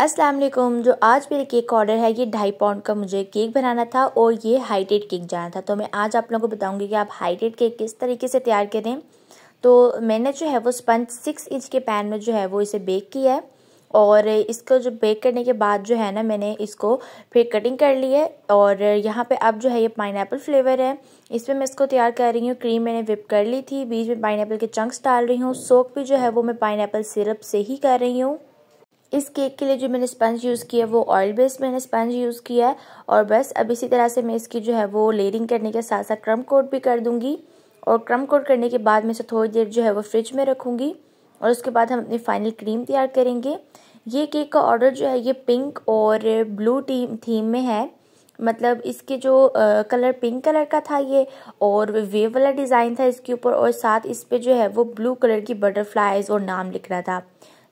अस्सलाम वालेकुम। जो आज मेरे केक का ऑर्डर है ये 2.5 पाउंड का मुझे केक बनाना था और ये हाइटेड केक जाना था। तो मैं आज आप लोगों को बताऊंगी कि आप हाइटेड केक किस तरीके से तैयार करें। तो मैंने जो है वो स्पंज 6 इंच के पैन में जो है वो इसे बेक किया है और इसको जो बेक करने के बाद जो है ना मैंने इसको फिर कटिंग कर ली है। और यहाँ पे अब जो है ये पाइनएप्पल फ्लेवर है, इसमें मैं इसको तैयार कर रही हूँ। क्रीम मैंने विप कर ली थी, बीच में पाइनएप्पल के चंक्स डाल रही हूँ। सोक भी जो है वो मैं पाइनएप्पल सिरप से ही कर रही हूँ। इस केक के लिए जो मैंने स्पंज यूज़ किया है वो ऑयल बेस्ड मैंने स्पंज यूज़ किया है। और बस अब इसी तरह से मैं इसकी जो है वो लेयरिंग करने के साथ साथ क्रम कोट भी कर दूंगी। और क्रम कोट करने के बाद मैं इसे थोड़ी देर जो है वो फ्रिज में रखूँगी और उसके बाद हम अपनी फाइनल क्रीम तैयार करेंगे। ये केक का ऑर्डर जो है ये पिंक और ब्लू थीम में है, मतलब इसके जो कलर पिंक कलर का था ये और वेव वाला डिज़ाइन था इसके ऊपर, और साथ इस पे जो है वो ब्लू कलर की बटरफ्लाइज और नाम लिख रहा था।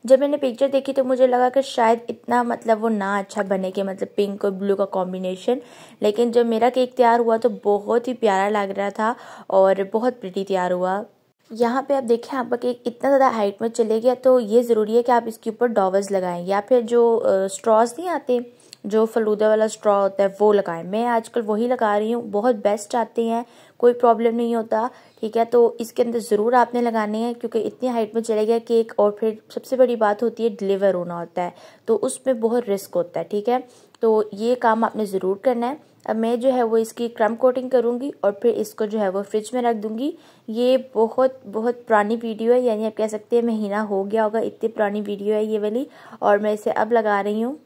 जब मैंने पिक्चर देखी तो मुझे लगा कि शायद इतना मतलब वो ना अच्छा बने कि मतलब पिंक और ब्लू का कॉम्बिनेशन, लेकिन जब मेरा केक तैयार हुआ तो बहुत ही प्यारा लग रहा था और बहुत प्रिटी तैयार हुआ। यहाँ पे आप देखें आपका केक इतना ज़्यादा हाइट में चले गया तो ये ज़रूरी है कि आप इसके ऊपर डॉवर्स लगाएं या फिर जो स्ट्रॉज नहीं आते, जो फलूदा वाला स्ट्रॉ होता है वो लगाएं। मैं आजकल वही लगा रही हूँ, बहुत बेस्ट आते हैं, कोई प्रॉब्लम नहीं होता। ठीक है, तो इसके अंदर ज़रूर आपने लगाने हैं क्योंकि इतनी हाइट में चले गया केक। और फिर सबसे बड़ी बात होती है डिलीवर होना होता है, तो उसमें बहुत रिस्क होता है। ठीक है, तो ये काम आपने ज़रूर करना है। अब मैं जो है वो इसकी क्रम कोटिंग करूँगी और फिर इसको जो है वो फ्रिज में रख दूँगी। ये बहुत बहुत पुरानी वीडियो है, यानी आप कह सकते हैं महीना हो गया होगा, इतनी पुरानी वीडियो है ये वाली, और मैं इसे अब लगा रही हूँ।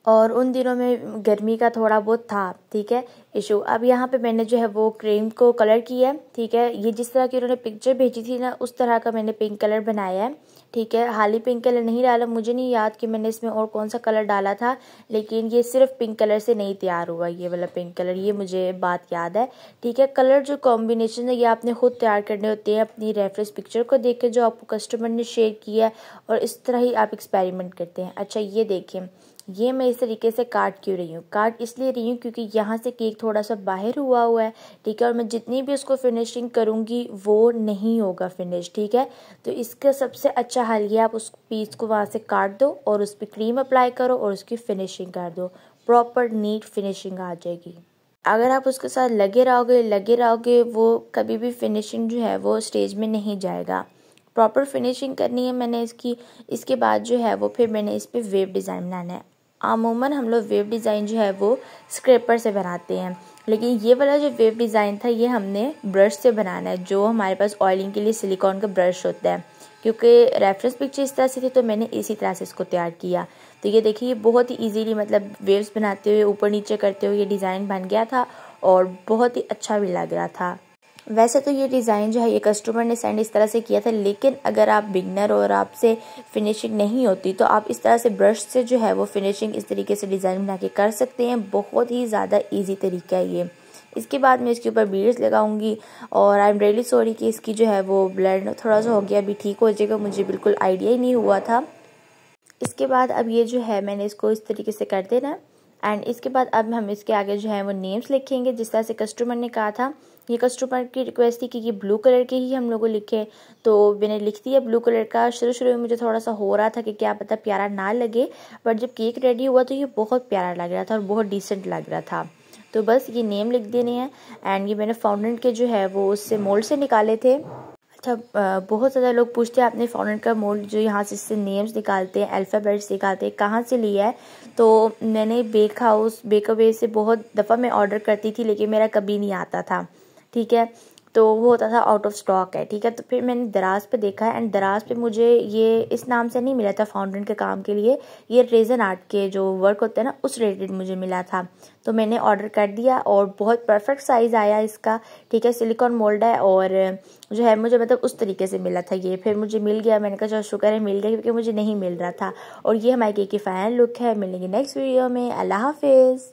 और उन दिनों में गर्मी का थोड़ा बहुत था, ठीक है, इशू। अब यहाँ पे मैंने जो है वो क्रीम को कलर किया है। ठीक है, ये जिस तरह की उन्होंने पिक्चर भेजी थी ना उस तरह का मैंने पिंक कलर बनाया है। ठीक है, हाली पिंक कलर नहीं डाला, मुझे नहीं याद कि मैंने इसमें और कौन सा कलर डाला था, लेकिन ये सिर्फ पिंक कलर से नहीं तैयार हुआ ये वाला पिंक कलर, ये मुझे बात याद है। ठीक है, कलर जो कॉम्बिनेशन है ये आपने खुद तैयार करने होते हैं अपनी रेफरेंस पिक्चर को देख के जो आपको कस्टमर ने शेयर किया है, और इस तरह ही आप एक्सपेरिमेंट करते हैं। अच्छा, ये देखें, ये मैं इस तरीके से काट क्यों रही हूँ, काट इसलिए रही हूँ क्योंकि यहाँ से केक थोड़ा सा बाहर हुआ है। ठीक है, और मैं जितनी भी उसको फिनिशिंग करूँगी वो नहीं होगा फिनिश। ठीक है, तो इसका सबसे अच्छा हल ये आप उस पीस को वहाँ से काट दो और उस पर क्रीम अप्लाई करो और उसकी फिनिशिंग कर दो, प्रॉपर नीट फिनिशिंग आ जाएगी। अगर आप उसके साथ लगे रहोगे वो कभी भी फिनिशिंग जो है वो स्टेज में नहीं जाएगा। प्रॉपर फिनिशिंग करनी है मैंने इसकी। इसके बाद जो है वो फिर मैंने इस पर वेव डिज़ाइन बनाना है। अमूमन हम लोग वेव डिज़ाइन जो है वो स्क्रैपर से बनाते हैं, लेकिन ये वाला जो वेव डिज़ाइन था ये हमने ब्रश से बनाना है, जो हमारे पास ऑयलिंग के लिए सिलिकॉन का ब्रश होता है। क्योंकि रेफरेंस पिक्चर इस तरह से थी तो मैंने इसी तरह से इसको तैयार किया। तो ये देखिए, ये बहुत ही इजीली मतलब वेव्स बनाते हुए ऊपर नीचे करते हुए ये डिज़ाइन बन गया था और बहुत ही अच्छा भी लग रहा था। वैसे तो ये डिज़ाइन जो है ये कस्टमर ने सेंड इस तरह से किया था, लेकिन अगर आप बिगनर और आपसे फिनिशिंग नहीं होती तो आप इस तरह से ब्रश से जो है वो फिनिशिंग इस तरीके से डिज़ाइन बना के कर सकते हैं। बहुत ही ज़्यादा इजी तरीका है ये। इसके बाद मैं इसके ऊपर बीड्स लगाऊंगी और आई एम रियली सॉरी कि इसकी जो है वो ब्लेंड थोड़ा सा हो गया, अभी ठीक हो जाएगा, मुझे बिल्कुल आइडिया ही नहीं हुआ था। इसके बाद अब ये जो है मैंने इसको इस तरीके से कर देना एंड इसके बाद अब हम इसके आगे जो है वो नेम्स लिखेंगे जिस तरह से कस्टमर ने कहा था। ये कस्टमर की रिक्वेस्ट थी कि ये ब्लू कलर के ही हम लोगों लिखे, तो मैंने लिख दिया ब्लू कलर का। शुरू में मुझे थोड़ा सा हो रहा था कि क्या पता प्यारा ना लगे, बट जब केक रेडी हुआ तो ये बहुत प्यारा लग रहा था और बहुत डिसेंट लग रहा था। तो बस ये नेम लिख देने हैं एंड ये मैंने फाउंडेंट के जो है वो उससे मोल्ड से निकाले थे। अच्छा, बहुत ज़्यादा लोग पूछते हैं आपने फाउंडेंट का मोल्ड जो यहाँ से इससे नेम्स निकालते हैं, अल्फ़ाबेट्स निकालते हैं, कहाँ से लिया है। तो मैंने बेकअवे से बहुत दफ़ा मैं ऑर्डर करती थी लेकिन मेरा कभी नहीं आता था। ठीक है, तो वो होता था आउट ऑफ स्टॉक है। ठीक है, तो फिर मैंने दराज पे देखा है एंड दराज पे मुझे ये इस नाम से नहीं मिला था फाउंडेंट के काम के लिए, ये रेजन आर्ट के जो वर्क होता है ना उस रिलेटेड मुझे मिला था। तो मैंने ऑर्डर कर दिया और बहुत परफेक्ट साइज़ आया इसका। ठीक है, सिलिकॉन मोल्ड है और जो है मुझे मतलब उस तरीके से मिला था ये, फिर मुझे मिल गया। मैंने कहा चलो शुक्र है मिल गया क्योंकि मुझे नहीं मिल रहा था। और ये हमारे केक की फाइनल लुक है। मिलेंगे नेक्स्ट वीडियो में। अल्लाह हाफिज़।